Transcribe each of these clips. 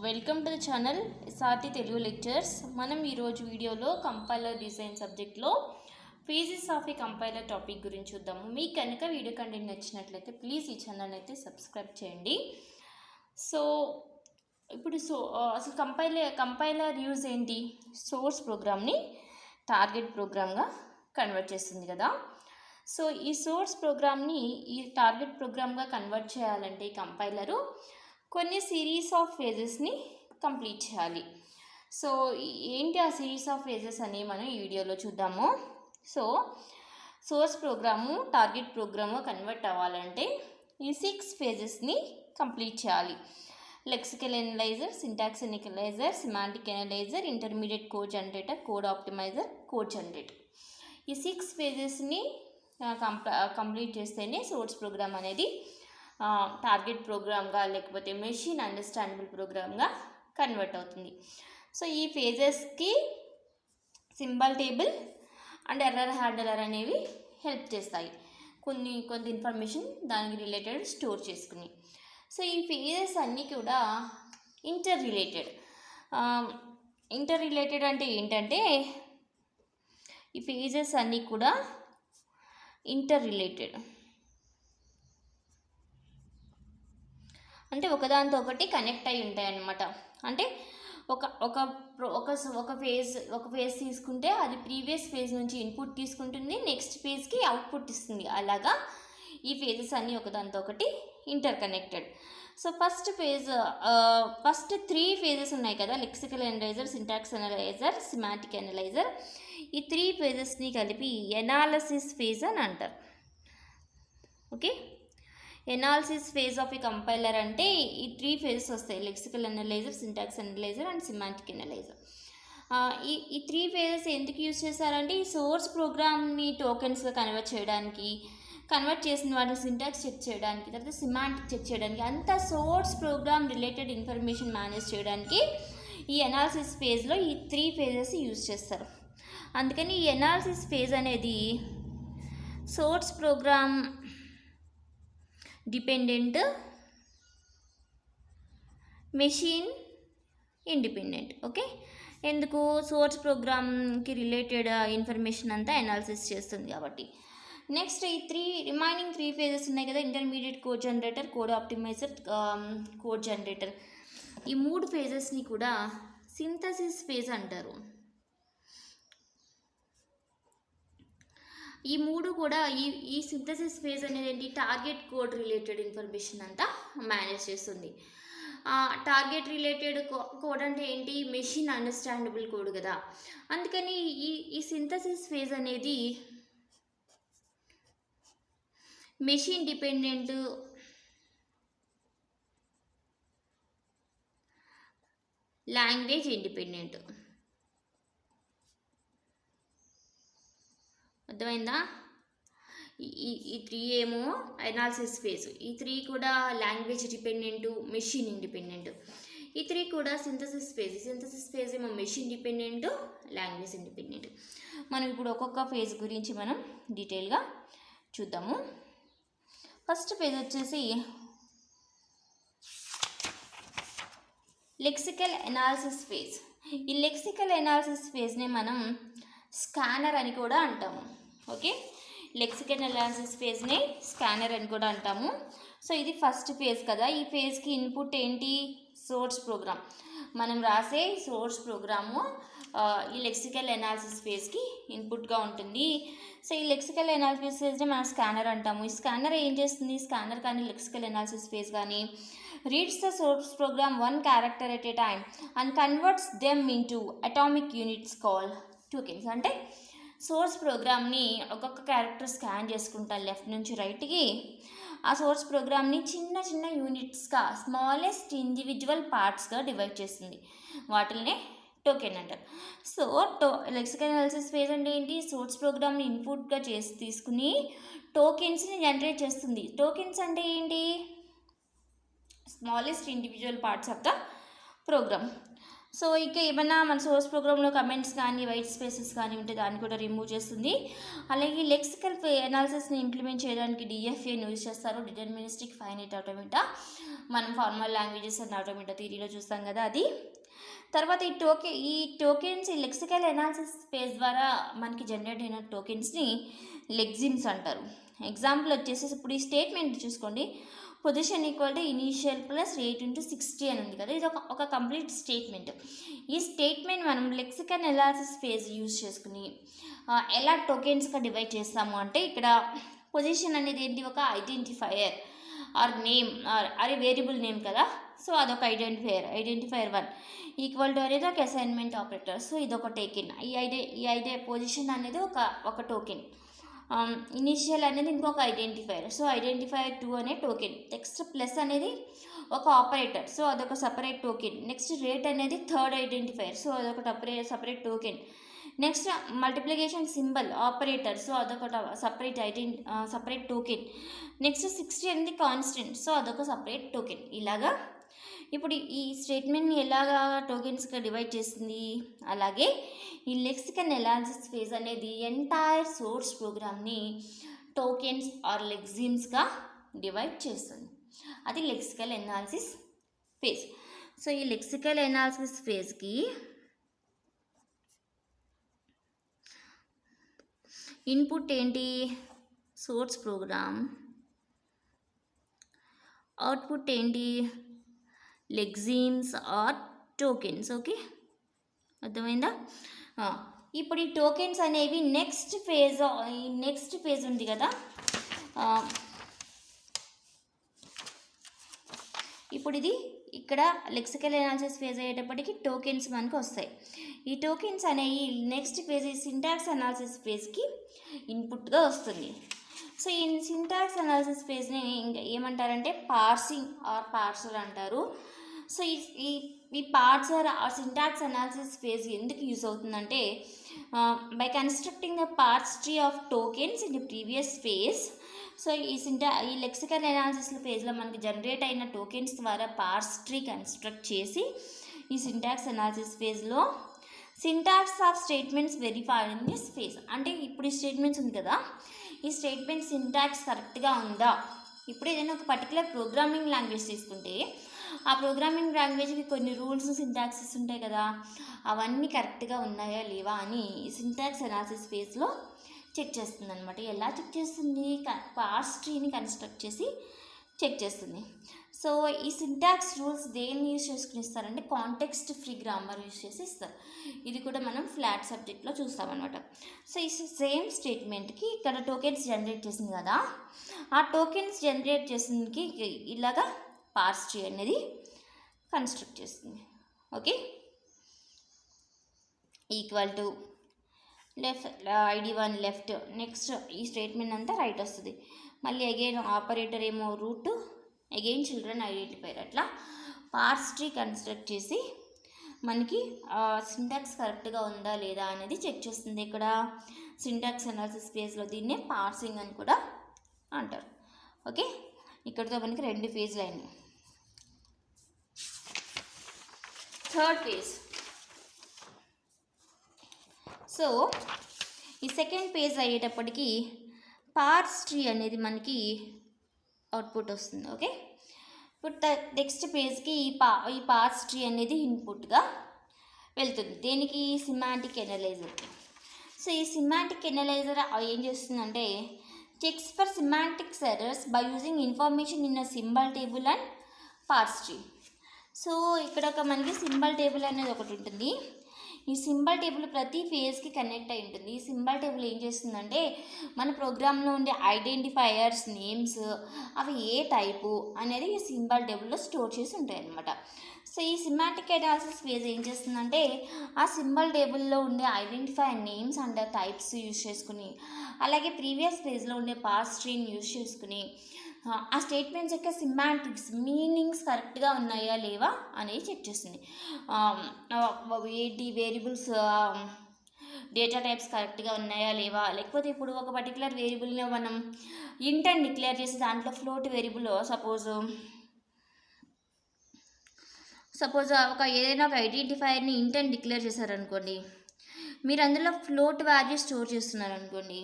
Welcome to the channel SRT Telugu Lectures. మనం ఈరోజు వీడియోలో కంపైలర్ డిజైన్ సబ్జెక్ట్లో phases of A compiler topic గురించి చూద్దాము. మీకు కనుక వీడియో కంటెంట్ నచ్చినట్లయితే ప్లీజ్ ఈ ఛానల్ అయితే సబ్స్క్రైబ్ చేయండి. ఇప్పుడు అసలు కంపైలర్ యూజ్ ఏంటి? సోర్స్ ప్రోగ్రామ్ని టార్గెట్ ప్రోగ్రామ్గా కన్వర్ట్ చేస్తుంది కదా. సో ఈ సోర్స్ ప్రోగ్రామ్ని ఈ టార్గెట్ ప్రోగ్రామ్గా కన్వర్ట్ చేయాలంటే ఈ కంపైలరు కొన్ని సిరీస్ ఆఫ్ ఫేజెస్ని కంప్లీట్ చేయాలి. సో ఏంటి ఆ సిరీస్ ఆఫ్ ఫేజెస్ అని మనం ఈ వీడియోలో చూద్దాము. సో సోర్స్ ప్రోగ్రాము టార్గెట్ ప్రోగ్రామ్గా కన్వర్ట్ అవ్వాలంటే ఈ 6 ఫేజెస్ని కంప్లీట్ చేయాలి. Lexical analyser, syntax analyser, semantic analyser, intermediate code generator, code optimizer, code generator. ఈ 6 ఫేజెస్ని కంప్లీట్ చేస్తేనే సోర్స్ ప్రోగ్రామ్ అనేది టార్గెట్ ప్రోగ్రామ్గా లేకపోతే మెషిన్ అండర్స్టాండబుల్ ప్రోగ్రామ్గా కన్వర్ట్ అవుతుంది. సో ఈ ఫేజెస్కి symbol table and error handler అనేవి హెల్ప్ చేస్తాయి. కొంత ఇన్ఫర్మేషన్ దానికి రిలేటెడ్ స్టోర్ చేసుకుని. సో ఈ ఫేజెస్ అన్నీ కూడా ఇంటర్ రిలేటెడ్ అంటే ఏంటంటే ఈ ఫేజెస్ అన్నీ కూడా ఇంటర్ రిలేటెడ్ అంటే ఒకదానితో ఒకటి కనెక్ట్ అయి ఉంటాయి అన్నమాట. అంటే ఒక ఫేజ్ తీసుకుంటే అది ప్రీవియస్ ఫేజ్ నుంచి ఇన్పుట్ తీసుకుంటుంది, నెక్స్ట్ ఫేజ్కి అవుట్పుట్ ఇస్తుంది. అలాగా ఈ ఫేజెస్ అన్నీ ఒకదానితో ఒకటి inter connected. So first 3 phases ఉన్నాయి కదా, lexical analyser, syntax analyser, semantic analyser. ఈ 3 ఫేజెస్ని కలిపి ఎనాలిసిస్ ఫేజ్ అని అంటారు. Okay, analysis phase of A compiler అంటే ఈ 3 ఫేజెస్ వస్తాయి: lexical analyser, syntax analyser and semantic analyser. ఈ 3 ఫేజెస్ ఎందుకు యూజ్ చేస్తారంటే ఈ సోర్స్ ప్రోగ్రామ్ని టోకెన్స్గా కన్వర్ట్ చేసిన వాటిని సింటాక్స్ చెక్ చేయడానికి, తర్వాత సెమాంటిక్ చెక్ చేయడానికి, అంతా source program related information manage చేయడానికి ఈ ఎనాలిసిస్ ఫేజ్లో ఈ 3 ఫేజెస్ యూజ్ చేస్తారు. అందుకని ఈ ఎనాలిసిస్ ఫేజ్ అనేది source program dependent, machine independent. Okay, ఎందుకు? సోర్స్ ప్రోగ్రామ్కి రిలేటెడ్ ఇన్ఫర్మేషన్ అంతా ఎనాలిసిస్ చేస్తుంది కాబట్టి. నెక్స్ట్ ఈ రిమైనింగ్ 3 ఫేజెస్ ఉన్నాయి కదా, intermediate code generator, code optimizer, code generator. ఈ 3 ఫేజెస్ని కూడా సింథసిస్ ఫేజ్ అంటారు. ఈ 3 కూడా ఈ సింథసిస్ ఫేజ్ అనేది ఏంటి? టార్గెట్ కోడ్ రిలేటెడ్ ఇన్ఫర్మేషన్ అంతా మేనేజ్ చేస్తుంది. టార్గెట్ రిలేటెడ్ కోడ్ అంటే ఏంటి? మెషిన్ అండర్స్టాండబుల్ కోడ్ కదా. అందుకని ఈ సింథసిస్ ఫేజ్ అనేది మెషిన్ డిపెండెంట్, లాంగ్వేజ్ ఇండిపెండెంట్. అర్థమైందా? ఈ 3 ఏమో ఎనాలిసిస్ ఫేజ్, ఈ 3 కూడా లాంగ్వేజ్ డిపెండెంట్, మెషిన్ ఇండిపెండెంట్. ఈ 3 కూడా సింథసిస్ ఫేజ్ ఏమో మెషిన్ డిపెండెంట్, లాంగ్వేజ్ ఇండిపెండెంట్. మనం ఇప్పుడు ఒక్కొక్క ఫేజ్ గురించి మనం డీటెయిల్గా చూద్దాము. ఫస్ట్ ఫేజ్ వచ్చేసి లెక్సికల్ ఎనాలిసిస్ ఫేజ్. ఈ లెక్సికల్ ఎనాలిసిస్ ఫేజ్ని మనం స్కానర్ అని కూడా అంటాము. ఓకే, లెక్సికల్ ఎనాలిసిస్ ఫేజ్ని స్కానర్ అని కూడా అంటాము. సో ఇది ఫస్ట్ ఫేజ్ కదా. ఈ ఫేజ్కి ఇన్పుట్ ఏంటి? Source program. మనం రాసే సోర్స్ ప్రోగ్రాము ఈ లెక్సికల్ ఎనాలిసిస్ ఫేజ్కి ఇన్పుట్గా ఉంటుంది. సో ఈ లెక్సికల్ ఎనాలిసిస్ ఫేజ్ని మనం స్కానర్ అంటాము. ఈ స్కానర్ ఏం చేస్తుంది? స్కానర్ కానీ లెక్సికల్ ఎనాలిసిస్ ఫేజ్ కానీ reads the source program 1 character at a time and converts them into atomic units called tokens. అంటే సోర్స్ ప్రోగ్రామ్ని ఒక్కొక్క క్యారెక్టర్ స్కాన్ చేసుకుంటా లెఫ్ట్ నుంచి రైట్కి. ఆ సోర్స్ ప్రోగ్రామ్ని చిన్న చిన్న యూనిట్స్గా, స్మాలెస్ట్ ఇండివిజువల్ పార్ట్స్గా డివైడ్ చేస్తుంది. వాటిల్నే టోకెన్ అంటారు. సో లెక్సికల్ ఎనాలిసిస్ ఫేజ్ అంటే ఏంటి? సోర్స్ ప్రోగ్రామ్ని ఇన్పుట్గా తీసుకుని టోకెన్స్ని జనరేట్ చేస్తుంది. టోకెన్స్ అంటే ఏంటి? Smallest individual parts of the program. So ఇక ఏమైనా మన సోర్స్ ప్రోగ్రాంలో కమెంట్స్ కానీ వైట్ స్పేసెస్ కానీ ఉంటే దాన్ని కూడా రిమూవ్ చేస్తుంది. అలాగే లెక్సికల్ అనాలిసిస్ని ఇంప్లిమెంట్ చేయడానికి డిఎఫ్ఏని యూజ్ చేస్తారు, డిటర్మినిస్టిక్ ఫైనైట్ ఆటోమేటా. మనం ఫార్మల్ లాంగ్వేజెస్ అండ్ ఆటోమేటా థియరీలో చూస్తాం కదా అది. తర్వాత ఈ టోకెన్స్ ఈ లెక్సికల్ అనాలిసిస్ ఫేజ్ ద్వారా మనకి జనరేట్ అయిన టోకెన్స్ని లెగ్జిమ్స్ అంటారు. ఎగ్జాంపుల్ వచ్చేసి ఇప్పుడు ఈ స్టేట్మెంట్ చూసుకోండి, position equal to initial plus 8 × 60 అని ఉంది కదా, ఇది ఒక కంప్లీట్ స్టేట్మెంట్. ఈ స్టేట్మెంట్ మనం లెక్సికల్ అనాలిసిస్ ఫేజ్ యూజ్ చేసుకుని ఎలా టోకెన్స్గా డివైడ్ చేస్తాము అంటే, ఇక్కడ పొజిషన్ అనేది ఏంటి, ఒక identifier or name or variable name కదా. సో అదొక ఐడెంటిఫైయర్ 1 ఈక్వల్ టు అనేది ఒక అసైన్మెంట్ ఆపరేటర్. సో ఇదొక టోకెన్. ఈ ఐడియా పొజిషన్ అనేది ఒక టోకెన్. ఇనీషియల్ అనేది ఇంకొక ఐడెంటిఫైయర్. సో ఐడెంటిఫైయర్ 2 అనే టోకెన్. నెక్స్ట్ ప్లస్ అనేది ఒక ఆపరేటర్. సో అదొక సపరేట్ టోకెన్. నెక్స్ట్ రేట్ అనేది థర్డ్ ఐడెంటిఫైయర్. సో అదొక separate token. Next multiplication symbol operator. So అదొక సపరేట్ టోకెన్. నెక్స్ట్ 60 అనేది కాన్స్టెంట్. సో అదొక సపరేట్ టోకెన్. ఇలాగా ఇప్పుడు ఈ స్టేట్మెంట్ని ఎలాగా టోకెన్స్గా డివైడ్ చేస్తుంది. అలాగే ఈ లెక్సికల్ అనాలిసిస్ ఫేజ్ అనేది ఎంటైర్ సోర్స్ ప్రోగ్రామ్ని టోకెన్స్ ఆర్ లెగ్జిమ్స్గా డివైడ్ చేస్తుంది. అది లెక్సికల్ అనాలిసిస్ ఫేజ్. సో ఈ లెక్సికల్ అనాలిసిస్ ఫేజ్కి ఇన్పుట్ ఏంటి, సోర్స్ ప్రోగ్రామ్. అవుట్పుట్ ఏంటి, లెగ్జిమ్స్ ఆర్ టోకెన్స్. ఓకే, అర్థమైందా. ఇప్పుడు ఈ టోకెన్స్ అనేవి నెక్స్ట్ ఫేజ్ ఉంది కదా, ఇప్పుడు ఇది ఇక్కడ లెక్సికల్ అనాలిసిస్ ఫేజ్ అయ్యేటప్పటికి టోకెన్స్ మనకు వస్తాయి. ఈ టోకెన్స్ అనేవి నెక్స్ట్ ఫేజ్ సింటాక్స్ అనాలిసిస్ ఫేజ్కి ఇన్పుట్గా వస్తుంది. సో ఈ సింటాక్స్ అనాలిసిస్ ఫేజ్ని ఇంకా ఏమంటారంటే పార్సింగ్ ఆర్ పార్సర్ అంటారు. సో ఈ parser or syntax analysis phase ఎందుకు యూజ్ అవుతుందంటే, by constructing the parse tree of tokens in the previous phase. So ఈ లెక్సికల్ అనాలిసిస్ ఫేజ్లో మనకి జనరేట్ అయిన టోకెన్స్ ద్వారా పార్స్ ట్రీ కన్స్ట్రక్ట్ చేసి ఈ సింటాక్స్ అనాలిసిస్ ఫేజ్లో syntax of statements verified in this phase. అంటే ఇప్పుడు ఈ స్టేట్మెంట్స్ ఉంది కదా, ఈ స్టేట్మెంట్ సింటాక్స్ కరెక్ట్గా ఉందా. ఇప్పుడు ఏదైనా ఒక పర్టికులర్ ప్రోగ్రామింగ్ లాంగ్వేజ్ తీసుకుంటే ఆ ప్రోగ్రామింగ్ లాంగ్వేజ్కి కొన్ని రూల్స్ సింటాక్సెస్ ఉంటాయి కదా, అవన్నీ కరెక్ట్గా ఉన్నాయా లేవా అని సింటాక్స్ అనాలిసిస్ ఫేజ్లో చెక్ చేస్తుంది అనమాట. ఎలా చెక్ చేస్తుంది, పార్స్ ట్రీని కన్స్ట్రక్ట్ చేసి చెక్ చేస్తుంది. సో ఈ సింటాక్స్ రూల్స్ దేన్ని యూజ్ చేసుకుని ఇస్తారంటే కాంటెక్స్ట్ ఫ్రీ గ్రామర్ యూజ్ చేసి ఇస్తారు. ఇది కూడా మనం ఫ్లాట్ సబ్జెక్ట్లో చూస్తామన్నమాట. సో ఈ సేమ్ స్టేట్మెంట్కి ఇక్కడ టోకెన్స్ జనరేట్ చేసింది కదా, ఆ టోకెన్స్ జనరేట్ చేసిందికి ఇలాగా పార్స్ ట్రీ అనేది కన్స్ట్రక్ట్ చేస్తుంది. Okay, equal to ID1 left. Next ఈ స్టేట్మెంట్ అంతా రైట్ వస్తుంది. మళ్ళీ అగైన్ ఆపరేటర్ ఏమో రూట్, అగైన్ చిల్డ్రన్ ఐడెంటిఫైర్. అట్లా పార్స్ ట్రీ కన్స్ట్రక్ట్ చేసి మనకి సింటాక్స్ కరెక్ట్గా ఉందా లేదా అనేది చెక్ చేస్తుంది. ఇక్కడ సింటాక్స్ అనాలిసిస్ ఫేజ్లో దీన్నే పార్సింగ్ అని కూడా అంటారు. ఓకే, ఇక్కడితో మనకి 2 ఫేజ్లు అయినాయి. Third phase. సో ఈ సెకండ్ పేజ్ అయ్యేటప్పటికి పార్స్ ట్రీ అనేది మనకి అవుట్పుట్ వస్తుంది. ఓకే, ఇప్పుడు నెక్స్ట్ పేజ్కి ఈ పార్స్ ట్రీ అనేది ఇన్పుట్గా వెళ్తుంది. దేనికి, సెమాంటిక్ ఎనలైజర్కి. సో ఈ సెమాంటిక్ ఎనలైజర్ ఏం చేస్తుందంటే checks for semantics errors by using information in a symbol table and parse tree. So ఇక్కడ మనకి సింబల్ టేబుల్ అనేది ఒకటి ఉంటుంది. ఈ సింబల్ టేబుల్ ప్రతి ఫేజ్కి కనెక్ట్ అయి ఉంటుంది. ఈ సింబల్ టేబుల్ ఏం చేస్తుందంటే మన ప్రోగ్రాంలో ఉండే ఐడెంటిఫైయర్స్ నేమ్స్ అవి ఏ టైపు అనేది ఈ సింబల్ టేబుల్లో స్టోర్ చేసి ఉంటాయి అన్నమాట. సో ఈ సెమాంటిక్ అనాలిసిస్ ఫేజ్ ఏం చేస్తుందంటే ఆ సింబల్ టేబుల్లో ఉండే identifier names and types use చేసుకుని, అలాగే ప్రీవియస్ పేజ్లో ఉండే పార్స్ ట్రీని యూజ్ చేసుకుని ఆ స్టేట్మెంట్స్ యొక్క సిమాంటిక్స్ మీనింగ్స్ కరెక్ట్గా ఉన్నాయా లేవా అనేది చెక్ చేస్తుంది. ఏంటి వేరియబుల్స్ డేటా టైప్స్ కరెక్ట్గా ఉన్నాయా లేవా, లేకపోతే ఇప్పుడు ఒక పర్టికులర్ వేరియబుల్ని మనం ఇంట్ అని డిక్లేర్ చేసి దాంట్లో ఫ్లోట్ వేరియబుల్ సపోజ్ ఏదైనా ఒక ఐడెంటిఫైయర్ని ఇంట్ అని డిక్లేర్ చేశారనుకోండి, మీరు అందులో ఫ్లోట్ వాల్యూ స్టోర్ చేస్తున్నారనుకోండి,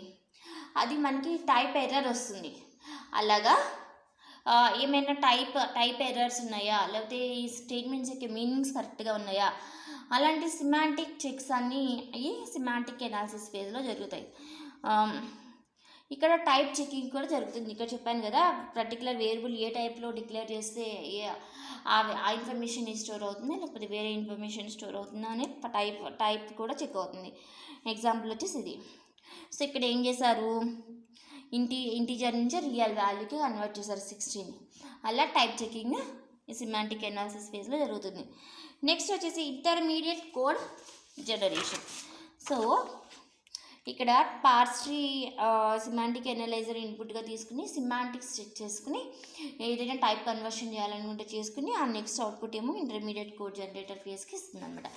అది మనకి టైప్ ఎర్రర్ వస్తుంది. అలాగా ఏమైనా టైప్ ఎర్రర్స్ ఉన్నాయా, లేకపోతే ఈ స్టేట్మెంట్స్ యొక్క మీనింగ్స్ కరెక్ట్గా ఉన్నాయా, అలాంటి సిమాంటిక్ చెక్స్ అన్నీ ఈ సిమాంటిక్ ఎనాలిసిస్ ఫేజ్లో జరుగుతాయి. ఇక్కడ టైప్ చెకింగ్ కూడా జరుగుతుంది. ఇక్కడ చెప్పాను కదా, పర్టికులర్ వేరియబుల్ ఏ టైప్లో డిక్లేర్ చేస్తే ఆ ఇన్ఫర్మేషన్ స్టోర్ అవుతుంది, లేకపోతే వేరే ఇన్ఫర్మేషన్ స్టోర్ అవుతుందా అని టైప్ కూడా చెక్ అవుతుంది. ఎగ్జాంపుల్ వచ్చేసి ఇది. సో ఇక్కడ ఏం చేశారు, ఇంటీజర్ నుంచి రియల్ వాల్యూకి కన్వర్ట్ చేశారు 16. అలా టైప్ చెకింగ్ ఈ సిమాంటిక్ ఎనాలిసిస్ ఫేజ్లో జరుగుతుంది. నెక్స్ట్ వచ్చేసి ఇంటర్మీడియట్ కోడ్ జనరేషన్. సో ఇక్కడ పార్స్ట్రీ సిమాంటిక్ ఎనలైజర్ ఇన్పుట్గా తీసుకుని సిమాంటిక్స్ చెక్ చేసుకుని ఏదైనా టైప్ కన్వర్షన్ చేయాలనుకుంటే చేసుకుని ఆ నెక్స్ట్ అవుట్పుట్ ఏమో ఇంటర్మీడియట్ కోడ్ జనరేటర్ ఫేజ్కి ఇస్తుంది అనమాట.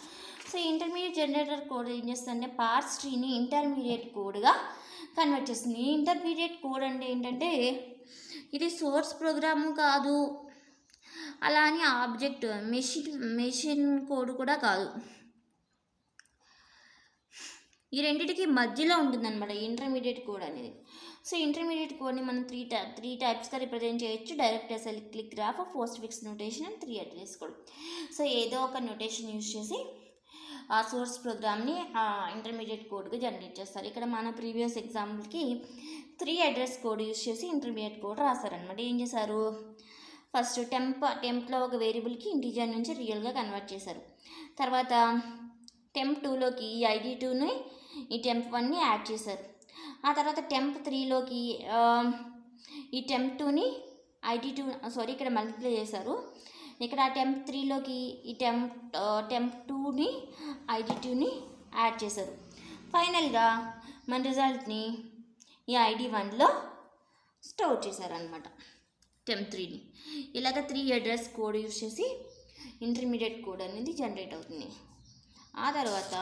సో ఇంటర్మీడియట్ జనరేటర్ కోడ్ ఏం చేస్తుందంటే పార్స్ట్రీని ఇంటర్మీడియట్ కోడ్గా కన్వర్ట్ చేస్తుంది. ఈ ఇంటర్మీడియట్ కోడ్ అంటే ఏంటంటే ఇది సోర్స్ ప్రోగ్రాము కాదు, అలా అని ఆబ్జెక్ట్ మెషిన్ కోడ్ కూడా కాదు, ఈ రెండింటికి మధ్యలో ఉంటుందన్నమాట ఇంటర్మీడియట్ కోడ్ అనేది. సో ఇంటర్మీడియట్ కోడ్ని మనం త్రీ టైప్స్గా రిప్రజెంట్ చేయొచ్చు. Direct acyclic graph, post fix notation and 3 address code. So ఏదో ఒక నోటేషన్ యూజ్ చేసి ఆ సోర్స్ ప్రోగ్రామ్ని ఇంటర్మీడియట్ కోడ్గా జనరేట్ చేస్తారు. ఇక్కడ మన ప్రీవియస్ ఎగ్జాంపుల్కి 3 అడ్రస్ కోడ్ యూజ్ చేసి ఇంటర్మీడియట్ కోడ్ రాస్తారనమాట. ఏం చేశారు, ఫస్ట్ టెంప్లో ఒక వేరియబుల్కి ఇంటీజర్ నుంచి రియల్గా కన్వర్ట్ చేశారు. తర్వాత టెంప్ 2లోకి ఈ ID2ని ఈ టెంప్ 1ని యాడ్ చేశారు. ఆ తర్వాత టెంప్ 3లోకి ఈ టెంప్ 2ని ఇక్కడ మల్టిప్లై చేశారు. ఇక్కడ టెంప్ 3లోకి ఈ టెంప్ 2ని ID2ని యాడ్ చేశారు. ఫైనల్గా మన రిజల్ట్ని ఈ ID1లో స్టోర్ చేశారనమాట టెంప్ 3ని. ఇలాగ 3 అడ్రస్ కోడ్ యూజ్ చేసి ఇంటర్మీడియట్ కోడ్ అనేది జనరేట్ అవుతుంది. ఆ తర్వాత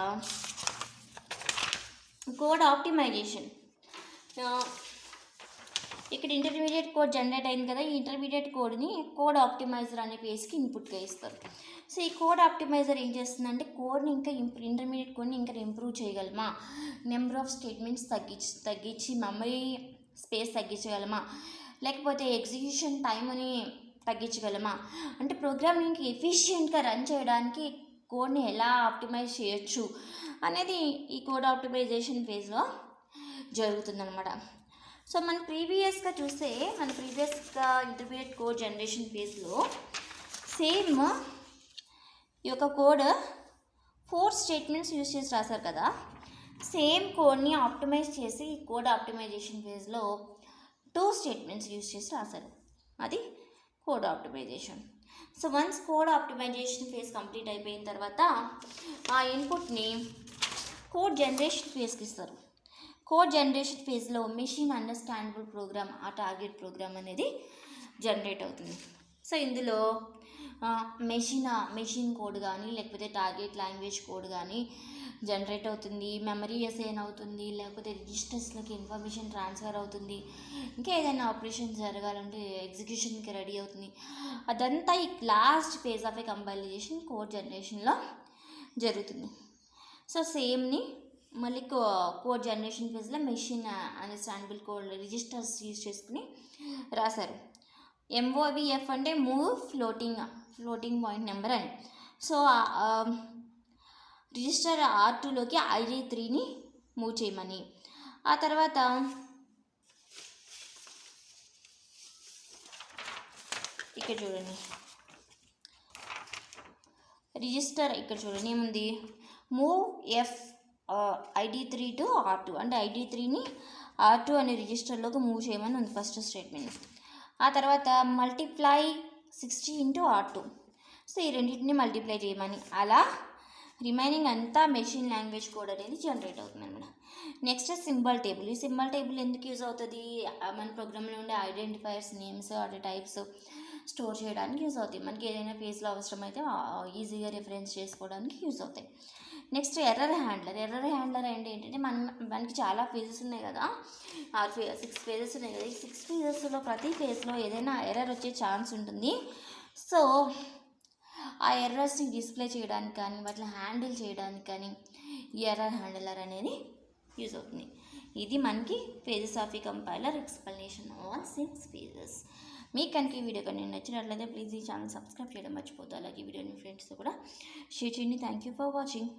కోడ్ ఆప్టిమైజేషన్. ఇక్కడ ఇంటర్మీడియట్ కోడ్ జనరేట్ అయింది కదా, ఈ ఇంటర్మీడియట్ కోడ్ని కోడ్ ఆప్టిమైజర్ అనే పేజ్కి ఇన్పుట్గా ఇస్తారు. సో ఈ కోడ్ ఆప్టిమైజర్ ఏం చేస్తుందంటే కోడ్ని ఇంకా ఇంటర్మీడియట్ కోడ్ని ఇంకా ఇంప్రూవ్ చేయగలమా, నెంబర్ ఆఫ్ స్టేట్మెంట్స్ తగ్గించి మెమరీ స్పేస్ తగ్గించగలమా, లేకపోతే ఎగ్జిక్యూషన్ టైంని తగ్గించగలమా, అంటే ప్రోగ్రామ్ని ఇంకా ఎఫిషియెంట్గా రన్ చేయడానికి కోడ్ని ఎలా ఆప్టిమైజ్ చేయొచ్చు అనేది ఈ కోడ్ ఆప్టిమైజేషన్ ఫేజ్లో జరుగుతుందన్నమాట. సో మన ప్రీవియస్గా చూస్తే ఇంటర్మీడియట్ కోడ్ జనరేషన్ ఫేజ్లో సేమ్ ఈ యొక్క కోడ్ 4 స్టేట్మెంట్స్ యూజ్ చేసి రాశారు కదా, సేమ్ కోడ్ని ఆప్టిమైజ్ చేసి ఈ కోడ్ ఆప్టిమైజేషన్ ఫేజ్లో 2 స్టేట్మెంట్స్ యూజ్ చేసి రాశారు. అది code optimization. So once code optimization phase complete అయిపోయిన తర్వాత ఆ ఇన్పుట్ని కోడ్ జనరేషన్ ఫేజ్కి ఇస్తారు. కోడ్ జనరేషన్ ఫేజ్లో మెషిన్ అండర్స్టాండబుల్ ప్రోగ్రామ్, ఆ టార్గెట్ ప్రోగ్రామ్ అనేది జనరేట్ అవుతుంది. సో ఇందులో మెషిన్ కోడ్ కానీ లేకపోతే టార్గెట్ లాంగ్వేజ్ కోడ్ కానీ జనరేట్ అవుతుంది, మెమరీ అసైన్ అవుతుంది, లేకపోతే రిజిస్టర్స్లోకి ఇన్ఫర్మేషన్ ట్రాన్స్ఫర్ అవుతుంది, ఇంకా ఏదైనా ఆపరేషన్ జరగాలంటే ఎగ్జిక్యూషన్కి రెడీ అవుతుంది. అదంతా ఈ last phase of A compilation code జనరేషన్లో జరుగుతుంది. సో సేమ్ని మళ్ళీ కోడ్ జనరేషన్ ఫేజ్లో machine understandable code registers use చేసుకుని రాశారు. MOVF అంటే మూవ్ ఫ్లోటింగ్ పాయింట్ నెంబర్ అని. సో రిజిస్టర్ R2లోకి ID3ని మూవ్ చేయమని. ఆ తర్వాత ఇక్కడ చూడండి, రిజిస్టర్ ఇక్కడ చూడండి ఏముంది, మూవ్ ID3 to R2 అంటే ID3ని R2 అనే రిజిస్టర్లోకి మూవ్ చేయమని ఉంది ఫస్ట్ స్టేట్మెంట్. ఆ తర్వాత మల్టిప్లై 60 into R2, సో ఈ రెండింటిని మల్టిప్లై చేయమని. అలా రిమైనింగ్ అంతా మెషిన్ లాంగ్వేజ్ కోడ్ అనేది జనరేట్ అవుతుంది అనమాట. Next symbol table. ఈ సింబల్ టేబుల్ ఎందుకు యూజ్ అవుతుంది, మన ప్రోగ్రాంలో ఉండే ఐడెంటిఫైర్స్ నేమ్స్ అదే టైప్స్ స్టోర్ చేయడానికి యూజ్ అవుతాయి. మనకి ఏదైనా ఫేజ్లో అవసరమైతే ఈజీగా రిఫరెన్స్ చేసుకోవడానికి యూజ్ అవుతాయి. నెక్స్ట్ ఎర్రర్ హ్యాండ్లర్ అంటే ఏంటంటే మనకి చాలా ఫేజెస్ ఉన్నాయి కదా, 6 ఫేజెస్ ఉన్నాయి కదా, ఈ 6 ఫేజెస్లో ప్రతి ఫేజ్లో ఏదైనా ఎర్రర్ వచ్చే ఛాన్స్ ఉంటుంది. సో ఆ ఎర్రర్స్ని డిస్ప్లే చేయడానికి కానీ వాటిని హ్యాండిల్ చేయడానికి కానీ ఈ ఎర్రర్ హ్యాండిలర్ అనేది యూజ్ అవుతుంది. ఇది మనకి ఫేజెస్ ఆఫ్ ఈ కంపైలర్ ఎక్స్ప్లెనేషన్ ఆన్ 6 phases. మీకు కనుక ఈ వీడియో కానీ నచ్చినట్లయితే ప్లీజ్ ఈ ఛానల్ సబ్స్క్రైబ్ చేయడం మర్చిపోద్దు. అలాగే ఈ వీడియోని ఫ్రెండ్స్తో కూడా షేర్ చేయండి. Thank you for watching.